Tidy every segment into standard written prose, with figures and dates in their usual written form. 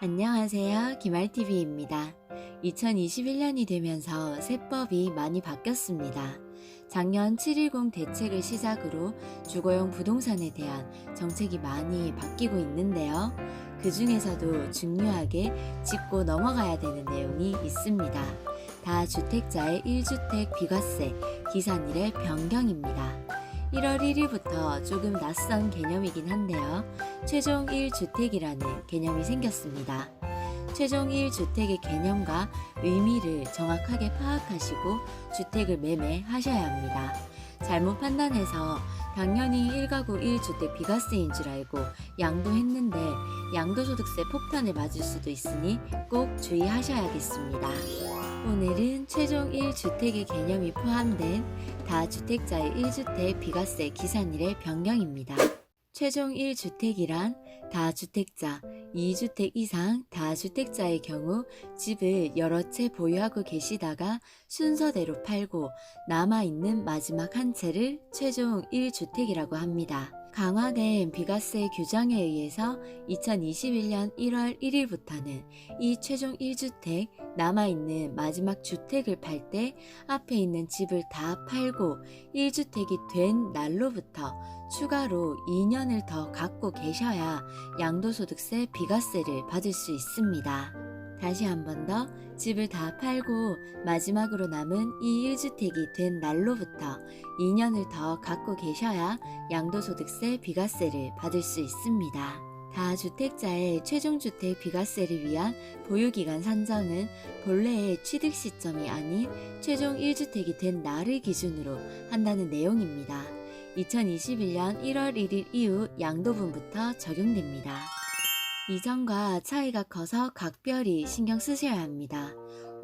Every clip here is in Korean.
안녕하세요. 김알TV입니다. 2021년이 되면서 세법이 많이 바뀌었습니다. 작년 7.10 대책을 시작으로 주거용 부동산에 대한 정책이 많이 바뀌고 있는데요. 그 중에서도 중요하게 짚고 넘어가야 되는 내용이 있습니다. 다주택자의 1주택 비과세 기산일의 변경입니다. 1월 1일부터 조금 낯선 개념이긴 한데요. 최종 1주택이라는 개념이 생겼습니다. 최종 1주택의 개념과 의미를 정확하게 파악하시고 주택을 매매하셔야 합니다. 잘못 판단해서 당연히 1가구 1주택 비과세인 줄 알고 양도했는데 양도소득세 폭탄을 맞을 수도 있으니 꼭 주의하셔야겠습니다. 오늘은 최종 1주택의 개념이 포함된 다주택자의 1주택 비과세 기산일의 변경입니다. 최종 1주택이란 다주택자, 2주택 이상 다주택자의 경우 집을 여러 채 보유하고 계시다가 순서대로 팔고 남아있는 마지막 한 채를 최종 1주택이라고 합니다. 강화된 비과세 규정에 의해서 2021년 1월 1일부터는 이 최종 1주택 남아있는 마지막 주택을 팔 때 앞에 있는 집을 다 팔고 1주택이 된 날로부터 추가로 2년을 더 갖고 계셔야 양도소득세 비과세를 받을 수 있습니다. 다시 한 번 더 집을 다 팔고 마지막으로 남은 이 1주택이 된 날로부터 2년을 더 갖고 계셔야 양도소득세 비과세를 받을 수 있습니다. 다주택자의 최종주택 비과세를 위한 보유기간 산정은 본래의 취득 시점이 아닌 최종 1주택이 된 날을 기준으로 한다는 내용입니다. 2021년 1월 1일 이후 양도분부터 적용됩니다. 이전과 차이가 커서 각별히 신경 쓰셔야 합니다.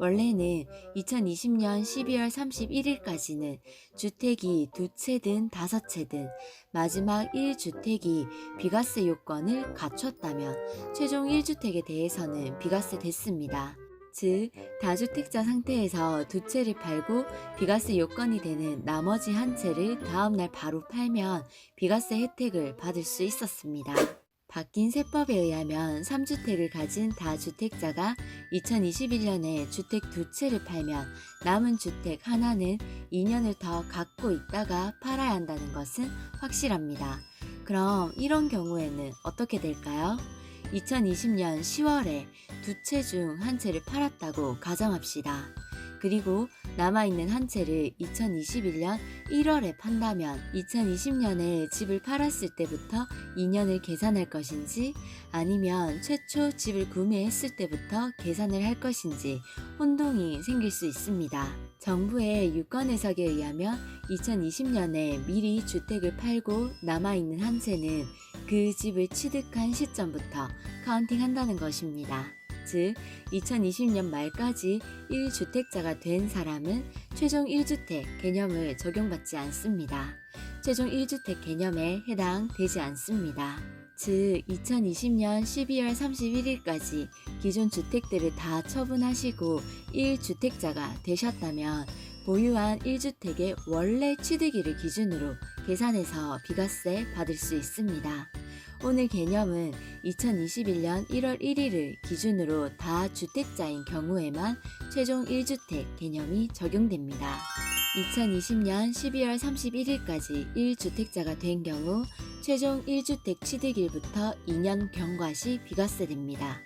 원래는 2020년 12월 31일까지는 주택이 2채든 5채든 마지막 1주택이 비과세 요건을 갖췄다면 최종 1주택에 대해서는 비과세 됐습니다. 즉, 다주택자 상태에서 2채를 팔고 비과세 요건이 되는 나머지 한 채를 다음날 바로 팔면 비과세 혜택을 받을 수 있었습니다. 바뀐 세법에 의하면 3주택을 가진 다주택자가 2021년에 주택 2채를 팔면 남은 주택 하나는 2년을 더 갖고 있다가 팔아야 한다는 것은 확실합니다. 그럼 이런 경우에는 어떻게 될까요? 2020년 10월에 2채 중 한 채를 팔았다고 가정합시다. 그리고 남아있는 한 채를 2021년 1월에 판다면 2020년에 집을 팔았을 때부터 2년을 계산할 것인지 아니면 최초 집을 구매했을 때부터 계산을 할 것인지 혼동이 생길 수 있습니다. 정부의 유권 해석에 의하면 2020년에 미리 주택을 팔고 남아있는 한 채는 그 집을 취득한 시점부터 카운팅한다는 것입니다. 즉, 2020년 말까지 1주택자가 된 사람은 최종 1주택 개념을 적용받지 않습니다. 최종 1주택 개념에 해당되지 않습니다. 즉, 2020년 12월 31일까지 기존 주택들을 다 처분하시고 1주택자가 되셨다면 보유한 1주택의 원래 취득일을 기준으로 계산해서 비과세 받을 수 있습니다. 오늘 개념은 2021년 1월 1일을 기준으로 다주택자인 경우에만 최종 1주택 개념이 적용됩니다. 2020년 12월 31일까지 1주택자가 된 경우 최종 1주택 취득일부터 2년 경과 시 비과세됩니다.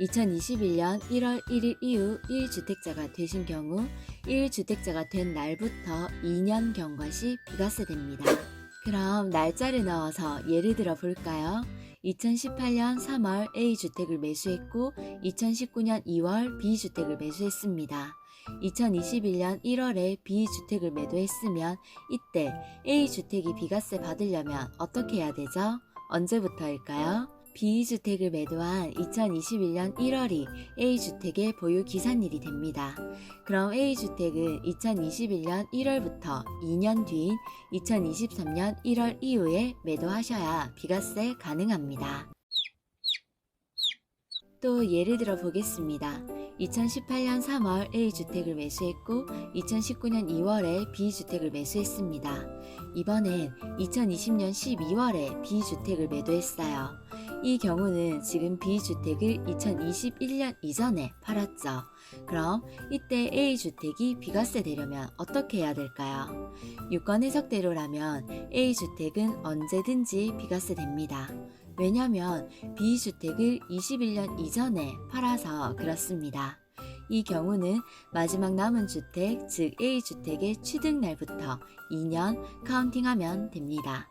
2021년 1월 1일 이후 1주택자가 되신 경우 1주택자가 된 날부터 2년 경과 시 비과세됩니다. 그럼 날짜를 넣어서 예를 들어 볼까요? 2018년 3월 A주택을 매수했고 2019년 2월 B주택을 매수했습니다. 2021년 1월에 B주택을 매도했으면 이때 A주택이 비과세 받으려면 어떻게 해야 되죠? 언제부터일까요? B주택을 매도한 2021년 1월이 A주택의 보유 기산일이 됩니다. 그럼 A주택은 2021년 1월부터 2년 뒤인 2023년 1월 이후에 매도하셔야 비과세 가능합니다. 또 예를 들어 보겠습니다. 2018년 3월 A주택을 매수했고 2019년 2월에 B주택을 매수했습니다. 이번엔 2020년 12월에 B주택을 매도했어요. 이 경우는 지금 B주택을 2021년 이전에 팔았죠. 그럼 이때 A주택이 비과세 되려면 어떻게 해야 될까요? 유권 해석대로라면 A주택은 언제든지 비과세 됩니다. 왜냐하면 B주택을 21년 이전에 팔아서 그렇습니다. 이 경우는 마지막 남은 주택, 즉 A주택의 취득날부터 2년 카운팅하면 됩니다.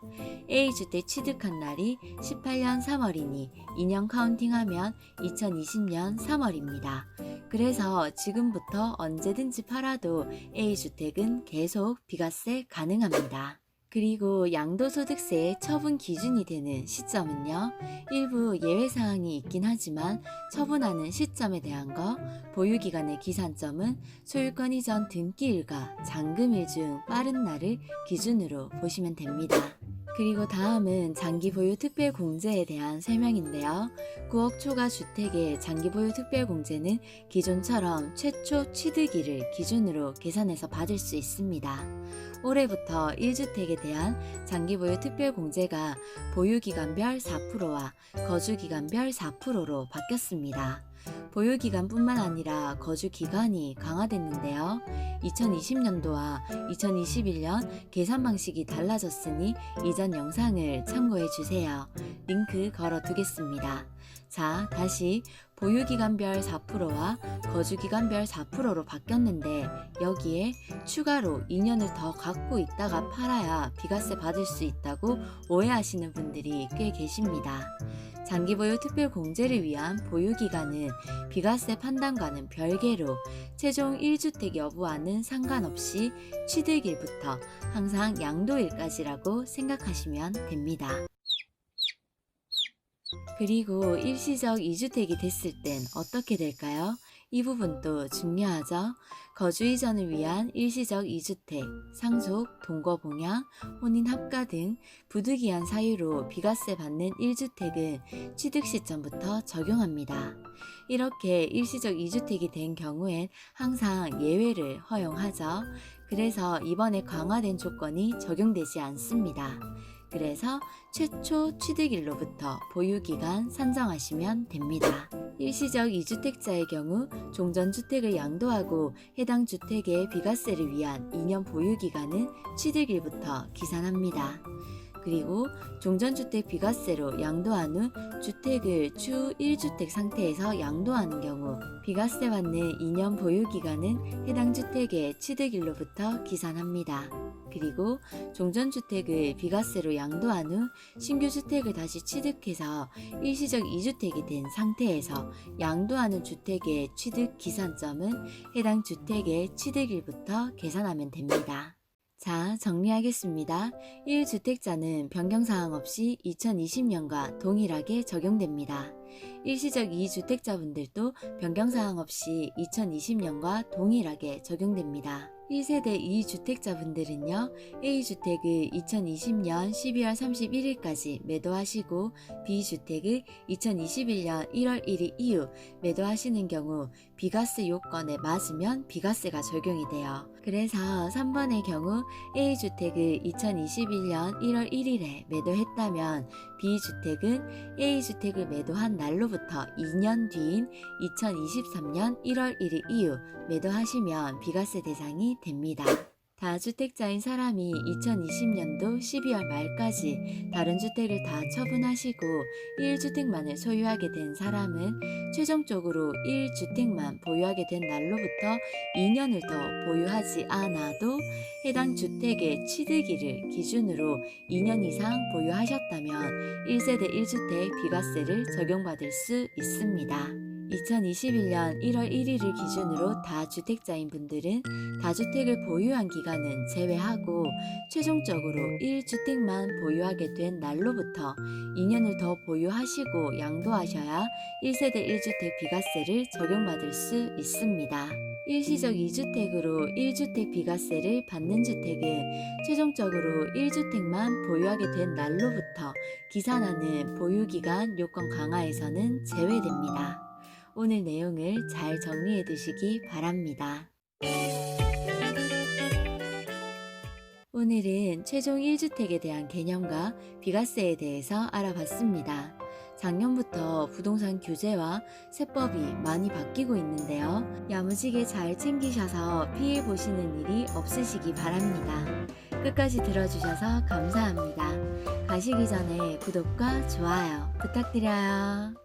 A주택 취득한 날이 18년 3월이니 2년 카운팅하면 2020년 3월입니다. 그래서 지금부터 언제든지 팔아도 A주택은 계속 비과세 가능합니다. 그리고 양도소득세의 처분 기준이 되는 시점은요, 일부 예외사항이 있긴 하지만 처분하는 시점에 대한 거, 보유기간의 기산점은 소유권 이전 등기일과 잔금일 중 빠른 날을 기준으로 보시면 됩니다. 그리고 다음은 장기보유 특별공제에 대한 설명인데요. 9억 초과 주택의 장기보유 특별공제는 기존처럼 최초 취득일을 기준으로 계산해서 받을 수 있습니다. 올해부터 1주택에 대한 장기보유 특별공제가 보유기간별 4%와 거주기간별 4%로 바뀌었습니다. 보유기간뿐만 아니라 거주기간이 강화됐는데요. 2020년도와 2021년 계산 방식이 달라졌으니 이전 영상을 참고해 주세요. 링크 걸어 두겠습니다. 자, 다시 보유기간별 4%와 거주기간별 4%로 바뀌었는데 여기에 추가로 2년을 더 갖고 있다가 팔아야 비과세 받을 수 있다고 오해하시는 분들이 꽤 계십니다. 장기보유 특별공제를 위한 보유기간은 비과세 판단과는 별개로 최종 1주택 여부와는 상관없이 취득일부터 항상 양도일까지라고 생각하시면 됩니다. 그리고 일시적 2주택이 됐을 땐 어떻게 될까요? 이 부분도 중요하죠. 거주 이전을 위한 일시적 2주택, 상속, 동거봉양, 혼인 합가 등 부득이한 사유로 비과세 받는 1주택은 취득 시점부터 적용합니다. 이렇게 일시적 2주택이 된 경우엔 항상 예외를 허용하죠. 그래서 이번에 강화된 조건이 적용되지 않습니다. 그래서 최초 취득일로부터 보유기간 산정하시면 됩니다. 일시적 2주택자의 경우 종전주택을 양도하고 해당 주택의 비과세를 위한 2년 보유기간은 취득일부터 기산합니다. 그리고 종전주택 비과세로 양도한 후 주택을 추 1주택 상태에서 양도하는 경우 비과세 받는 2년 보유기간은 해당 주택의 취득일로부터 기산합니다. 그리고 종전주택을 비과세로 양도한 후 신규 주택을 다시 취득해서 일시적 2주택이 된 상태에서 양도하는 주택의 취득 기산점은 해당 주택의 취득일부터 계산하면 됩니다. 자, 정리하겠습니다. 1주택자는 변경사항 없이 2020년과 동일하게 적용됩니다. 일시적 2주택자분들도 변경사항 없이 2020년과 동일하게 적용됩니다. 1세대 2주택자분들은요, A주택을 2020년 12월 31일까지 매도하시고 B주택을 2021년 1월 1일 이후 매도하시는 경우 비과세 요건에 맞으면 비과세가 적용이 돼요. 그래서 3번의 경우 A주택을 2021년 1월 1일에 매도했다면 B주택은 A주택을 매도한 날로부터 2년 뒤인 2023년 1월 1일 이후 매도하시면 비과세 대상이 됩니다. 다주택자인 사람이 2020년도 12월 말까지 다른 주택을 다 처분하시고 1주택만을 소유하게 된 사람은 최종적으로 1주택만 보유하게 된 날로부터 2년을 더 보유하지 않아도 해당 주택의 취득일을 기준으로 2년 이상 보유하셨다면 1세대 1주택 비과세를 적용받을 수 있습니다. 2021년 1월 1일을 기준으로 다주택자인 분들은 다주택을 보유한 기간은 제외하고 최종적으로 1주택만 보유하게 된 날로부터 2년을 더 보유하시고 양도하셔야 1세대 1주택 비과세를 적용받을 수 있습니다. 일시적 2주택으로 1주택 비과세를 받는 주택은 최종적으로 1주택만 보유하게 된 날로부터 기산하는 보유기간 요건 강화에서는 제외됩니다. 오늘 내용을 잘 정리해 두시기 바랍니다. 오늘은 최종 1주택에 대한 개념과 비과세에 대해서 알아봤습니다. 작년부터 부동산 규제와 세법이 많이 바뀌고 있는데요. 야무지게 잘 챙기셔서 피해 보시는 일이 없으시기 바랍니다. 끝까지 들어주셔서 감사합니다. 가시기 전에 구독과 좋아요 부탁드려요.